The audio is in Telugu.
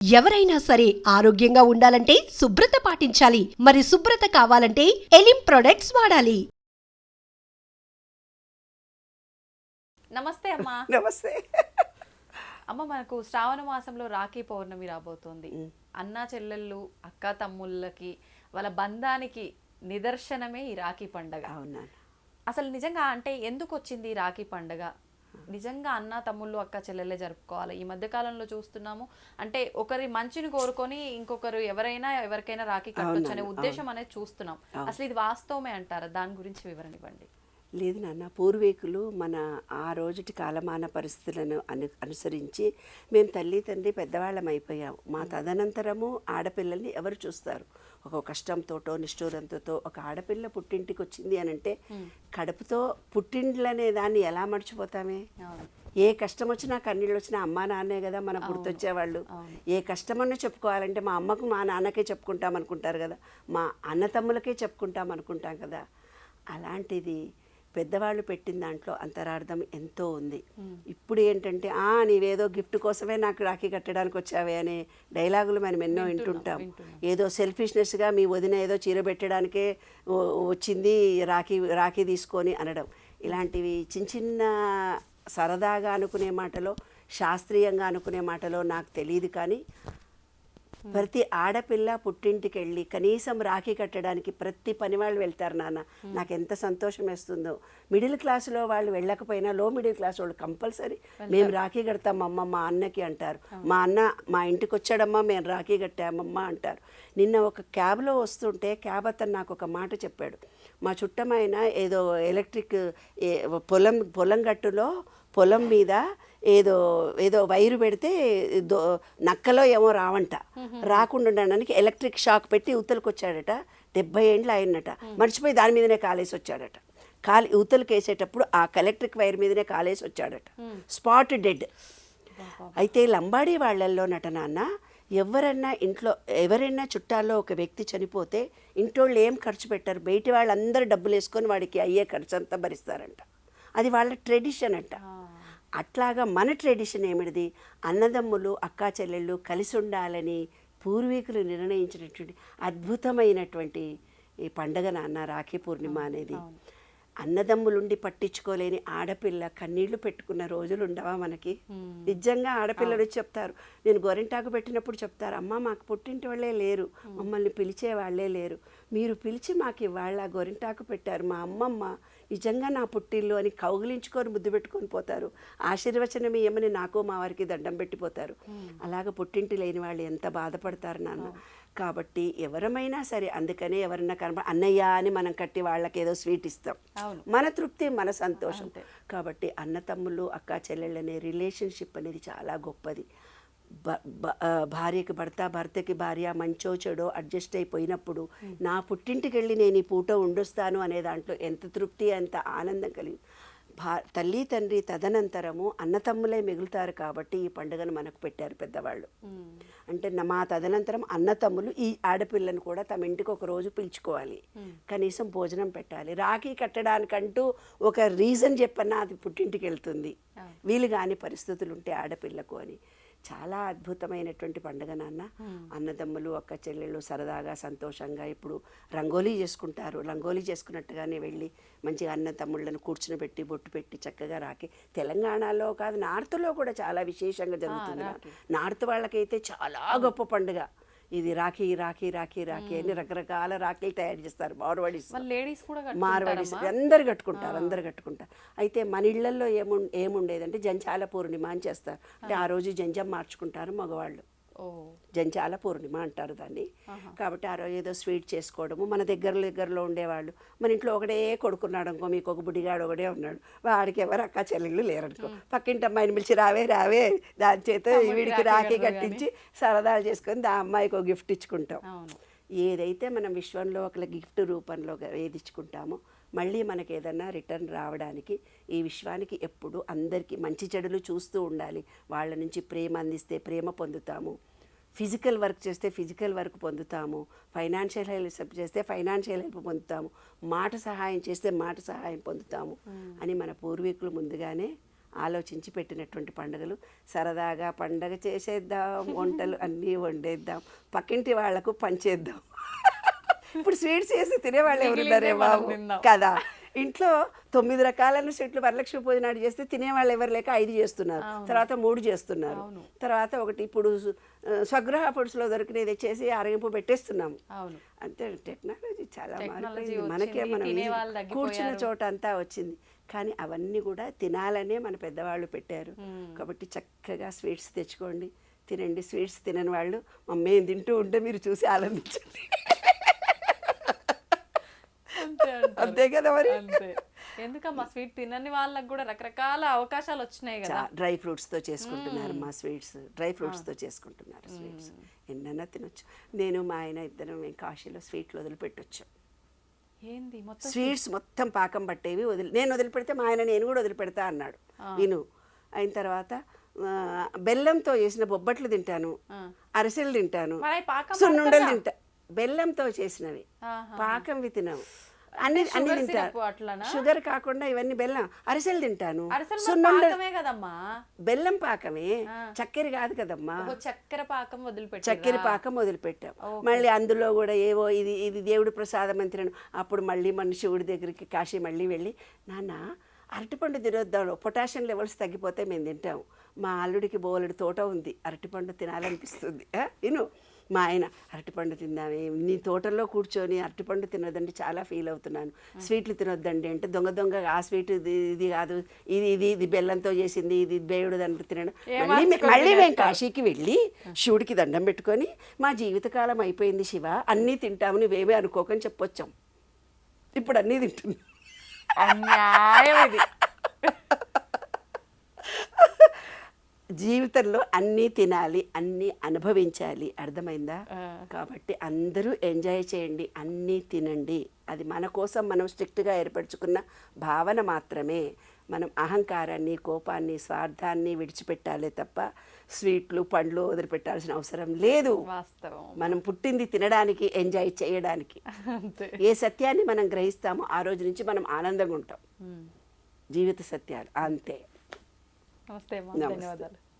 ఎవరైనా సరే ఆరోగ్యంగా ఉండాలంటే శుభ్రత పాటించాలి. మరి శుభ్రత కావాలంటే ఎలిం ప్రొడక్ట్స్ వాడాలి. నమస్తే అమ్మా. నమస్తే అమ్మ, మనకు శ్రావణ మాసంలో రాఖీ పౌర్ణమి రాబోతోంది. అన్నా చెల్లెళ్ళు, అక్క తమ్ముళ్ళకి వాళ్ళ బంధానికి నిదర్శనమే ఈ రాఖీ పండగ. అవునా? అసలు నిజంగా అంటే ఎందుకు వచ్చింది ఈ రాఖీ పండగ? నిజంగా అన్న తమ్ముళ్ళు అక్క చెల్లెళ్ళే జరుపుకోవాలి. ఈ మధ్య కాలంలో చూస్తున్నాము, అంటే ఒకరి మంచిని కోరుకొని ఇంకొకరు ఎవరికైనా రాఖీ కట్టొచ్చు అనే ఉద్దేశం అనేది చూస్తున్నాం. అసలు ఇది వాస్తవమే అంటారా? దాని గురించి వివరణ ఇవ్వండి. లేదు నాన్న, పూర్వీకులు మన ఆ రోజుటి కాలమాన పరిస్థితులను అనుసరించి మేము తల్లి తండ్రి పెద్దవాళ్ళం అయిపోయాం. మా తదనంతరము ఆడపిల్లల్ని ఎవరు చూస్తారు? ఒక కష్టంతోటో నిష్ఠూరంతో ఒక ఆడపిల్ల పుట్టింటికి వచ్చింది అని అంటే కడుపుతో పుట్టిండ్లనే దాన్ని ఎలా మర్చిపోతామే? ఏ కష్టం వచ్చినా కన్నీళ్ళు వచ్చినా అమ్మా నాన్నే కదా మనకు గుర్తొచ్చేవాళ్ళు. ఏ కష్టమన్నా చెప్పుకోవాలంటే మా అమ్మకు మా నాన్నకే చెప్పుకుంటాం అనుకుంటారు కదా, మా అన్న తమ్ములకే చెప్పుకుంటాం అనుకుంటాం కదా. అలాంటిది పెద్దవాళ్ళు పెట్టిన దాంట్లో అంతరార్థం ఎంతో ఉంది. ఇప్పుడు ఏంటంటే నీవేదో గిఫ్ట్ కోసమే నాకు రాఖీ కట్టడానికి వచ్చావే అనే డైలాగులు మనం ఎన్నో వింటుంటాం. ఏదో సెల్ఫిష్నెస్గా మీ వదిన ఏదో చీర పెట్టడానికే వచ్చింది రాఖీ తీసుకొని అనడం, ఇలాంటివి చిన్న చిన్న సరదాగా అనుకునే మాటలో, శాస్త్రీయంగా అనుకునే మాటలో నాకు తెలియదు. కానీ ప్రతి ఆడపిల్ల పుట్టింటికి వెళ్ళి కనీసం రాఖీ కట్టడానికి ప్రతి పని వాళ్ళు వెళ్తారు నాన్న. నాకు ఎంత సంతోషం వేస్తుందో. మిడిల్ క్లాసులో వాళ్ళు వెళ్ళకపోయినా లో మిడిల్ క్లాస్ వాళ్ళు కంపల్సరీ మేము రాఖీ కడతాం అమ్మ మా అన్నకి అంటారు. మా అన్న మా ఇంటికి వచ్చాడమ్మా మేము రాఖీ కట్టామమ్మా అంటారు. నిన్న ఒక క్యాబ్లో వస్తుంటే క్యాబ్ అతను నాకు ఒక మాట చెప్పాడు. మా చుట్టమైన ఏదో ఎలక్ట్రిక్ పొలం గట్టులో పొలం మీద ఏదో వైరు పెడితే నక్కలో ఏమో రావంట, రాకుండా ఉండడానికి ఎలక్ట్రిక్ షాక్ పెట్టి ఉత్తలకు వచ్చాడట. 70 ఏండ్లు ఆయనట. మర్చిపోయి దాని మీదనే కాలేసి వచ్చాడట. ఉత్తలకు వేసేటప్పుడు ఆ ఎలక్ట్రిక్ వైర్ మీదనే కాలేసి వచ్చాడట. Spot dead. అయితే లంబాడీ వాళ్ళల్లో నాన్న, ఎవరైనా చుట్టాల్లో ఒక వ్యక్తి చనిపోతే ఇంటోళ్ళు ఏం ఖర్చు పెట్టారు, బయటి వాళ్ళందరూ డబ్బులు వేసుకొని వాడికి అయ్యే ఖర్చు అంతా భరిస్తారంట. అది వాళ్ళ ట్రెడిషన్ అంట. అట్లాగా మన ట్రెడిషన్ ఏమిటిది? అన్నదమ్ములు అక్కా చెల్లెళ్ళు కలిసి ఉండాలని పూర్వీకులు నిర్ణయించినటువంటి అద్భుతమైనటువంటి ఈ పండగ నాన్న రాఖీ పూర్ణిమ అనేది. అన్నదమ్ములుండి పట్టించుకోలేని ఆడపిల్ల కన్నీళ్లు పెట్టుకున్న రోజులు ఉండవా మనకి? నిజంగా ఆడపిల్లలు చెప్తారు, నేను గోరింటాకు పెట్టినప్పుడు చెప్తారు, అమ్మ మాకు పుట్టింటి వాళ్ళే లేరు, మమ్మల్ని పిలిచే వాళ్ళే లేరు, మీరు పిలిచి మాకు ఇవాళ గోరింటాకు పెట్టారు, మా అమ్మమ్మ నిజంగా నా పుట్టిల్లు అని కౌగిలించుకొని ముద్దు పెట్టుకొని పోతారు. ఆశీర్వచనం ఏమని నాకు మా వారికి దండం పెట్టిపోతారు. అలాగ పుట్టింటి లేని వాళ్ళు ఎంత బాధపడతారు నాన్న. కాబట్టి ఎవరమైనా సరే, అందుకనే ఎవరన్నా అన్నయ్య అని మనం కట్టి వాళ్ళకి ఏదో స్వీట్ ఇస్తాం, మన తృప్తి మన సంతోషం. కాబట్టి అన్న తమ్ముళ్ళు అక్కా చెల్లెళ్ళు అనే రిలేషన్షిప్ అనేది చాలా గొప్పది. భార్యకి భర్త, భర్తకి భార్య మంచో చెడో అడ్జస్ట్ అయిపోయినప్పుడు నా పుట్టింటికి వెళ్ళి నేను ఈ పూట ఉండొస్తాను అనే దాంట్లో ఎంత తృప్తి, ఎంత ఆనందం కలిగి తల్లి తండ్రి తదనంతరము అన్నతమ్ములే మిగులుతారు. కాబట్టి ఈ పండుగను మనకు పెట్టారు పెద్దవాళ్ళు. అంటే మా తదనంతరం అన్నతమ్ములు ఈ ఆడపిల్లను కూడా తమ ఇంటికి ఒక రోజు పిలుచుకోవాలి, కనీసం భోజనం పెట్టాలి. రాఖీ కట్టడానికంటూ ఒక రీజన్ చెప్పన్నా అది పుట్టింటికి వెళ్తుంది, వీలు కాని పరిస్థితులు ఉంటే ఆడపిల్లకు అని. చాలా అద్భుతమైనటువంటి పండుగ నాన్న. అన్నదమ్ములు అక్క చెల్లెళ్ళు సరదాగా సంతోషంగా ఇప్పుడు రంగోలీ చేసుకుంటారు. రంగోలీ చేసుకున్నట్టుగానే వెళ్ళి మంచిగా అన్న తమ్ముళ్ళను కూర్చునిపెట్టి బొట్టు పెట్టి చక్కగా రాఖీ. తెలంగాణలో కాదు, నార్త్లో కూడా చాలా విశేషంగా జరుగుతుంది. నార్త్ వాళ్ళకైతే చాలా గొప్ప పండుగ ఇది. రాఖీ రాఖీ రాఖీ రాఖీ అని రకరకాల రాఖీలు తయారు చేస్తారు. మార్వాడీస్ అందరు కట్టుకుంటారు. అయితే మన ఇళ్లలో ఏముండేదంటే జంచాల పూర్ణిమ అని చేస్తారు. అంటే ఆ రోజు జంజం మార్చుకుంటారు మగవాళ్ళు, జంచాల పూర్ణిమ అంటారు దాన్ని. కాబట్టి ఆ రోజు ఏదో స్వీట్ చేసుకోవడము. మన దగ్గరలో ఉండేవాళ్ళు, మన ఇంట్లో ఒకటే కొడుకున్నాడు అనుకో, మీకు ఒక బుడిగాడు ఒకటే ఉన్నాడు, వాడికి ఎవరు అక్క చెల్లెళ్ళు లేరనుకో, పక్కింటి అమ్మాయిని పిలిచి రావే దాని చేత వీడికి రాఖీ కట్టించి సరదాలు చేసుకొని ఆ అమ్మాయికి ఒక గిఫ్ట్ ఇచ్చుకుంటాం. ఏదైతే మనం విశ్వంలో ఒక గిఫ్ట్ రూపంలో ఏది ఇచ్చుకుంటామో మళ్ళీ మనకి ఏదన్నా రిటర్న్ రావడానికి ఈ విశ్వానికి ఎప్పుడు అందరికీ మంచి చెడులు చూస్తూ ఉండాలి. వాళ్ళ నుంచి ప్రేమ అందిస్తే ప్రేమ పొందుతాము, ఫిజికల్ వర్క్ చేస్తే ఫిజికల్ వర్క్ పొందుతాము, ఫైనాన్షియల్ హెల్ప్ చేస్తే ఫైనాన్షియల్ హెల్ప్ పొందుతాము, మాట సహాయం చేస్తే మాట సహాయం పొందుతాము అని మన పూర్వీకులు ముందుగానే ఆలోచించి పెట్టినటువంటి పండుగలు. సరదాగా పండగ చేసేద్దాం, వంటలు అన్నీ వండేద్దాం, పక్కింటి వాళ్లకు పంచేద్దాం. ఇప్పుడు స్వీట్స్ చేసి తినేవాళ్ళు ఎవరున్నారే బాబు కదా. ఇంట్లో 9 రకాలైన స్వీట్లు వరలక్ష్మి పూజ నాడు చేస్తే తినేవాళ్ళు ఎవరు లేక 5 చేస్తున్నారు, తర్వాత 3 చేస్తున్నారు, తర్వాత ఒకటి ఇప్పుడు స్వగృహ ఫుడ్స్లో దొరికినది చేసి ఆరగింపు పెట్టేస్తున్నాము. అంతే, టెక్నాలజీ చాలా మారిపోయింది. మనకే మనం కూర్చున్న చోట అంతా వచ్చింది. కానీ అవన్నీ కూడా తినాలనే మన పెద్దవాళ్ళు పెట్టారు. కాబట్టి చక్కగా స్వీట్స్ తెచ్చుకోండి, తినండి. స్వీట్స్ తినని వాళ్ళు మేము తింటూ ఉంటే మీరు చూసి ఆనందించండి. అంతే కదా మరి. ఎందుకమ్మా స్వీట్ తినని వాళ్ళకి కూడా రకరకాల అవకాశాలు వచ్చినాయి కదా. డ్రై ఫ్రూట్స్తో చేసుకుంటున్నారు మా స్వీట్స్, డ్రై ఫ్రూట్స్తో చేసుకుంటున్నారు స్వీట్స్. ఎన్నైనా తినొచ్చు. నేను మా ఆయన ఇద్దరం మేము కాశీలో స్వీట్లు వదిలిపెట్టొచ్చు. ఏంది స్వీట్స్ మొత్తం పాకం పట్టేవి నేను వదిలిపెడితే మా ఆయన నేను కూడా వదిలిపెడతా అన్నాడు. విను. అయిన తర్వాత బెల్లంతో చేసిన బొబ్బట్లు తింటాను, అరిసెలు తింటాను, సున్నుండలు తింటా. బెల్లంతో చేసినవి పాకంవి తినవు. అన్ని తింటాను. షుగర్ కాకుండా ఇవన్నీ బెల్లం. అరిసెలు తింటాను, సున్నుండలు బెల్లం పాకమే, చక్కెర కాదు కదమ్మా. చక్కెర పాకం వదిలిపెట్టాం. మళ్ళీ అందులో కూడా ఏవో ఇది దేవుడి ప్రసాదం అని తినను. అప్పుడు మళ్ళీ మన శివుడి దగ్గరికి కాశీ మళ్ళీ వెళ్ళి, నాన్న అరటిపండు తినొద్దాం, పొటాషియం లెవెల్స్ తగ్గిపోతే మేము తింటాము. మా అల్లుడికి బోలెడు తోట ఉంది, అరటిపండు తినాలనిపిస్తుంది. విను. మా ఆయన అరటిపండు తిందామే, నీ తోటల్లో కూర్చొని అరటిపండు తినొద్దండి చాలా ఫీల్ అవుతున్నాను, స్వీట్లు తినొద్దండి అంటే దొంగ ఆ స్వీట్ ఇది కాదు, ఇది బెల్లంతో చేసింది, ఇది బేయుడు దాంట్లో తినడం. మళ్ళీ మేము కాశీకి వెళ్ళి శివుడికి దండం పెట్టుకొని మా జీవితకాలం అయిపోయింది శివ, అన్నీ తింటాము నువ్వేమీ అనుకోకని చెప్పొచ్చాం. ఇప్పుడు అన్నీ తింటున్నాం. జీవితంలో అన్నీ తినాలి, అన్నీ అనుభవించాలి. అర్థమైందా? కాబట్టి అందరూ ఎంజాయ్ చేయండి, అన్నీ తినండి. అది మన కోసం మనం స్ట్రిక్ట్గా ఏర్పరచుకున్న భావన మాత్రమే. మనం అహంకారాన్ని, కోపాన్ని, స్వార్థాన్ని విడిచిపెట్టాలి తప్ప స్వీట్లు, పండ్లు వదిలిపెట్టాల్సిన అవసరం లేదు. మనం పుట్టింది తినడానికి, ఎంజాయ్ చేయడానికి. ఏ సత్యాన్ని మనం గ్రహిస్తామో ఆ రోజు నుంచి మనం ఆనందంగా ఉంటాం. జీవిత సత్యాలు అంతే. నమస్తే, ధన్యవాదాలు.